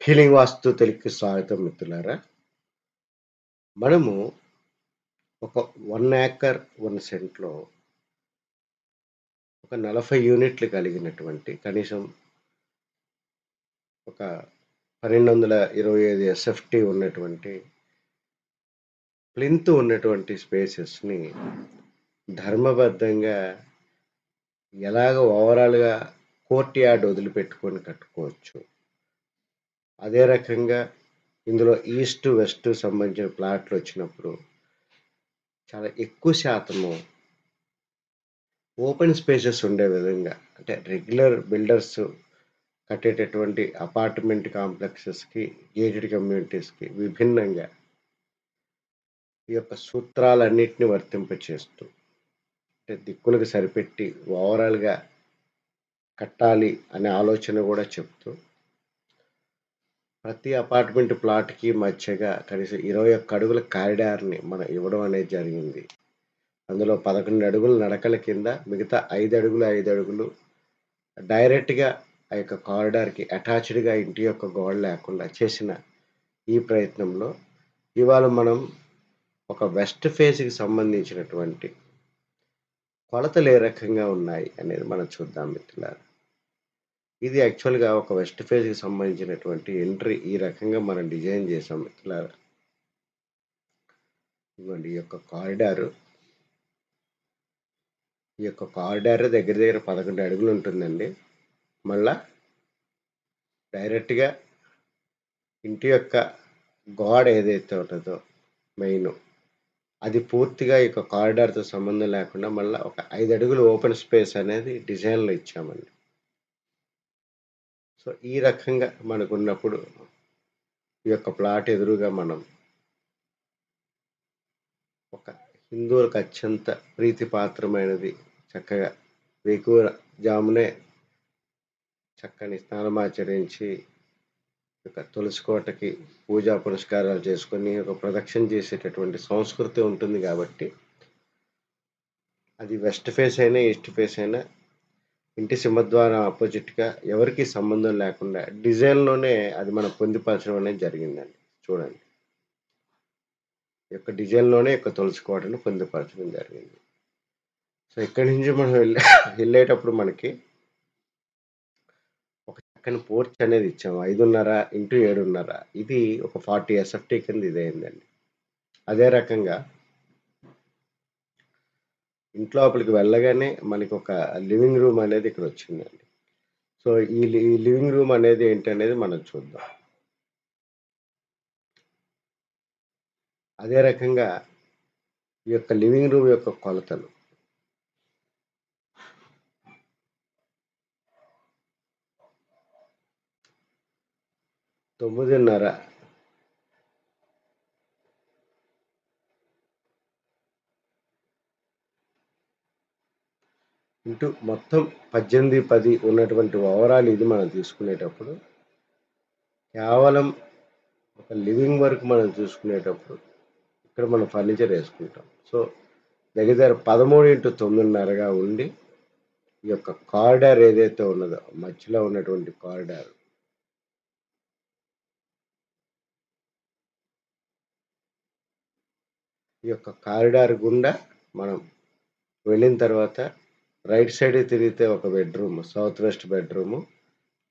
Healing వాస్తు తెలుగుకి స్వాగతం మిత్రులారా. మనము ఒక 1 ఏకర్ 1 సెంట్‌లో ఒక 40 యూనిట్లు కలిగినటువంటి కనీసం ఒక 1225 ఎస్ఎఫ్‌టి ఉన్నటువంటి ప్లింత్ ఉన్నటువంటి స్పేసెస్‌ని ధర్మబద్ధంగా ఎలాగ ఓవరాల్‌గా కోర్ట్ యార్డ్ వదిలిపెట్టుకొని కట్టుకోవచ్చు. అదే రకంగా ఇందులో ఈస్ట్, వెస్ట్ సంబంధించిన ప్లాట్‌లొచ్చినప్పుడు చాలా ఎక్కువ శాతము ఓపెన్ స్పేసెస్ ఉండే విధంగా అంటే రెగ్యులర్ బిల్డర్స్ కట్టేటటువంటి అపార్ట్మెంట్ కాంప్లెక్సెస్‌కి, గేటెడ్ కమ్యూనిటీస్‌కి విభిన్నంగా ఈ యొక్క సూత్రాలన్నిటిని వర్తింపచేస్తూ అంటే దిక్కులకు సరిపెట్టి ఓవరాల్‌గా కట్టాలి అనే ఆలోచన గూడా చెప్తూ ప్రతి అపార్ట్మెంట్ ప్లాట్‌కి మధ్యగా కనీసం 21 అడుగుల కారిడార్‌ని మనం ఇవ్వడం అనేది జరిగింది. అందులో 11 అడుగులు నడకల కింద మిగతా 5 అడుగులు, 5 అడుగులు డైరెక్ట్‌గా ఆ యొక్క కారిడార్‌కి అటాచ్డ్‌గా ఇంటి యొక్క గోడ లేకుండా చేసిన ఈ ప్రయత్నంలో ఇవాళ మనం ఒక వెస్ట్ ఫేస్‌కి సంబంధించినటువంటి కొలతలు ఏ రకంగా ఉన్నాయి అనేది మనం చూద్దాం మిత్రులారా. ఇది యాక్చువల్‌గా ఒక వెస్ట్ ఫేస్‌కి సంబంధించినటువంటి ఎంట్రీ ఈ రకంగా మనం డిజైన్ చేసాం మిత్రులారా. ఇదిగోండి ఈ యొక్క కారిడార్ దగ్గర దగ్గర 11 అడుగులు ఉంటుందండి. మళ్ళా డైరెక్ట్‌గా ఇంటి యొక్క గోడ ఏదైతే ఉంటదో మెయిను అది పూర్తిగా ఈ యొక్క కారిడార్‌తో సంబంధం లేకుండా మళ్ళా ఒక 5 అడుగులు ఓపెన్ స్పేస్ అనేది డిజైన్‌లో ఇచ్చామండి. సో, ఈ రకంగా మనకున్నప్పుడు ఈ యొక్క ప్లాట్ ఎదురుగా మనం ఒక హిందువులకు అత్యంత ప్రీతిపాత్రమైనది చక్కగా వేకువజామునే చక్కని స్నానమాచరించి ఒక తులసి కోటకి పూజా పునస్కారాలు చేసుకొని ఒక ప్రదక్షిణ చేసేటటువంటి సంస్కృతి ఉంటుంది కాబట్టి అది వెస్ట్ ఫేస్ అయినా, ఈస్ట్ ఫేస్ అయినా ఇంటి సింహద్వారం అపోజిట్‌గా ఎవరికీ సంబంధం లేకుండా డిజైన్‌లోనే అది మనం పొందుపరచడం అనేది జరిగిందండి. చూడండి. ఈ యొక్క డిజైన్‌లోనే ఈ యొక్క తులసి కోటను పొందుపరచడం జరిగింది. సో, ఇక్కడి నుంచి మనం ఎళ్ళేటప్పుడు మనకి ఒక చక్కని పోర్చ్ అనేది ఇచ్చాము. 5:30 ఇంటూ 7:30 ఇది ఒక 40 ఎస్ఎఫ్‌టి కింద ఇదయిందండి. అదే రకంగా ఇంట్లోపలికి వెళ్ళగానే మనకొక లివింగ్ రూమ్ అనేది ఇక్కడొచ్చిందండి. సో, ఈ లివింగ్ రూమ్ అనేది ఏంటనేది మనం చూద్దాం. అదే రకంగా ఈ యొక్క లివింగ్ రూమ్ యొక్క కొలతలు. 9:30 ఇంటూ మొత్తం 18, 10 ఉన్నటువంటి ఓవరాల్ ఇది మనం తీసుకునేటప్పుడు కేవలం ఒక లివింగ్ వరకు మనం చూసుకునేటప్పుడు ఇక్కడ మనం ఫర్నిచర్ యేసుకుంటాం. సో, దగ్గర దగ్గర 13:9:30గా ఉండి ఈ యొక్క కారిడార్ ఏదైతే ఉన్నదో మధ్యలో ఉన్నటువంటి కారిడార్ ఈ యొక్క కారిడార్ గుండా మనం వెళ్ళిన తర్వాత రైట్ సైడ్‌కి తిరిగితే ఒక బెడ్‌రూమ్, సౌత్ వెస్ట్ బెడ్‌రూము.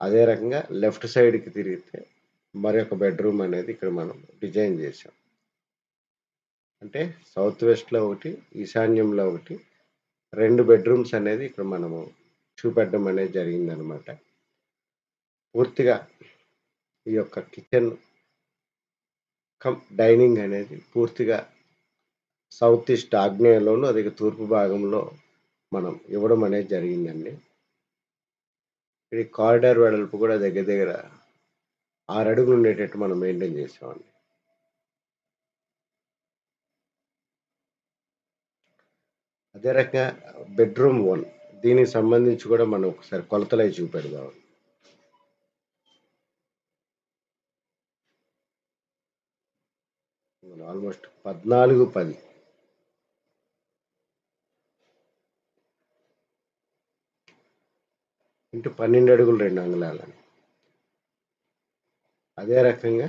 అదే రకంగా లెఫ్ట్ సైడ్‌కి తిరిగితే మరొక బెడ్‌రూమ్ అనేది ఇక్కడ మనం డిజైన్ చేశాం. అంటే సౌత్ వెస్ట్‌లో ఒకటి, ఈశాన్యంలో ఒకటి 2 బెడ్‌రూమ్స్ అనేది ఇక్కడ మనము చూపెట్టడం అనేది జరిగిందనమాట. పూర్తిగా ఈ యొక్క కిచెన్ కమ్ డైనింగ్ అనేది పూర్తిగా సౌత్ ఈస్ట్ ఆగ్నేయలోను, అదే తూర్పు భాగంలో మనం ఇవ్వడం అనేది జరిగిందండి. ఇది కారిడార్ వెడల్పు కూడా దగ్గర దగ్గర 6 అడుగులు ఉండేటట్టు మనం మెయింటైన్ చేసామండి. అదే రకంగా బెడ్‌రూమ్ 1 దీనికి సంబంధించి కూడా మనం ఒకసారి కొలతలయి చూపెడదాం. ఆల్‌మోస్ట్ 14, 10 ఇంటూ 12 అడుగులు 2 అంగుళాలండి. అదే రకంగా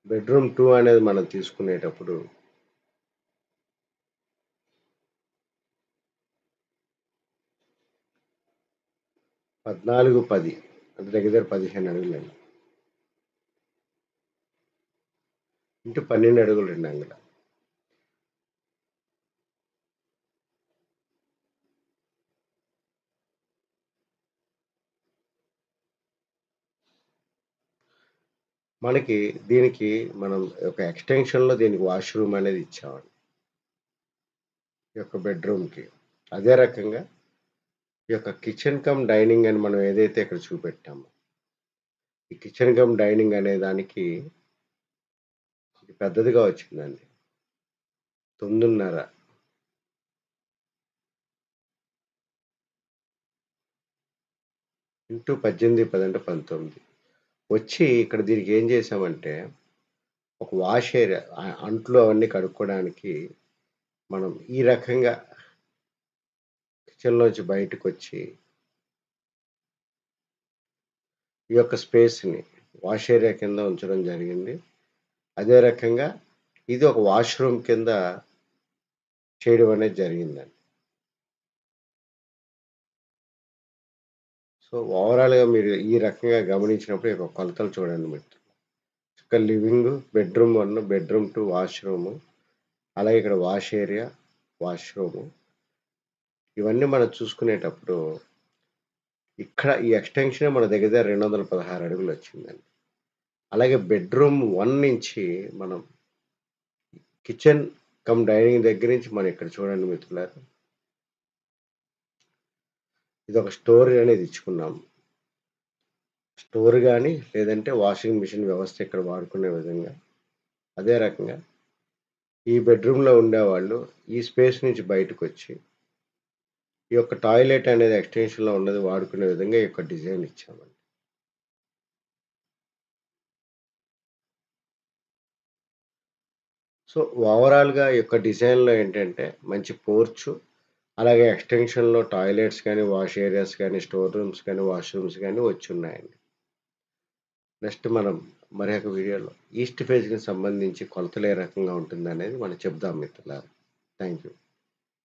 బెడ్రూమ్ 2 అనేది మనం తీసుకునేటప్పుడు 14, 10 అంటే దగ్గర 15 అడుగులండి. ఇంటూ 12 అడుగులు 2 అంగుళాలు. మనకి దీనికి మనం ఒక ఎక్స్‌టెన్షన్‌లో దీనికి వాష్‌రూమ్ అనేది ఇచ్చామండి. ఈ యొక్క బెడ్‌రూమ్‌కి. అదే రకంగా ఈ యొక్క కిచెన్ కమ్ డైనింగ్ అని మనం ఏదైతే ఇక్కడ చూపెట్టామో, ఈ కిచెన్ కమ్ డైనింగ్ అనే దానికి ఇది పెద్దదిగా వచ్చిందండి. 9:30 ఇంటూ 18, 10 అంటే 19 వచ్చి ఇక్కడ దీనికి ఏం చేశామంటే, ఒక వాష్ ఏరియా అంట్లు అవన్నీ కడుక్కోవడానికి మనం ఈ రకంగా కిచెన్‌లోంచి బయటకొచ్చి ఈ యొక్క స్పేస్‌ని వాష్ ఏరియా కింద ఉంచడం జరిగింది. అదే రకంగా ఇది ఒక వాష్‌రూమ్ కింద చేయడం అనేది జరిగిందండి. సో, ఓవరాల్‌గా మీరు ఈ రకంగా గమనించినప్పుడు ఈ యొక్క కొలతలు చూడండి మీరు. ఒక లివింగు, బెడ్‌రూమ్ 1, బెడ్‌రూమ్ 2 వాష్‌రూము, అలాగే ఇక్కడ వాష్ ఏరియా, వాష్‌రూము ఇవన్నీ మనం చూసుకునేటప్పుడు ఇక్కడ ఈ ఎక్స్‌టెన్షనే మన దగ్గర దగ్గర 216 అడుగులొచ్చిందండి. అలాగే బెడ్‌రూమ్ 1 నుంచి మనం కిచెన్ కమ్ డైనింగ్ దగ్గర నుంచి మనం ఇక్కడ చూడండి మిత్రులారా. ఇదొక స్టోర్ అనేది ఇచ్చుకున్నాం. స్టోర్ గాని, లేదంటే వాషింగ్ మిషన్ వ్యవస్థ ఇక్కడ వాడుకునే విధంగా. అదే రకంగా ఈ బెడ్‌రూమ్‌లో ఉండేవాళ్ళు ఈ స్పేస్ నుంచి బయటకొచ్చి, ఈ యొక్క టాయిలెట్ అనేది ఎక్స్‌టెన్షన్‌లో ఉన్నది వాడుకునే విధంగా ఈ యొక్క డిజైన్ ఇచ్చామండి. సో, ఓవరాల్‌గా ఈ యొక్క డిజైన్‌లో ఏంటంటే మంచి పోర్చు, అలాగే ఎక్స్‌టెన్షన్‌లో టాయిలెట్స్ గాని, వాష్ ఏరియాస్ గాని, స్టోర్ రూమ్స్ గాని, వాష్‌రూమ్స్ గాని వచ్చున్నాయండి. నెక్స్ట్ మనం మరొక వీడియోలో ఈస్ట్ ఫేస్‌కి సంబంధించి కొలతలు ఏ రకంగా ఉంటుందనేది మనం చెప్దాం మిత్రులారా. Thank you.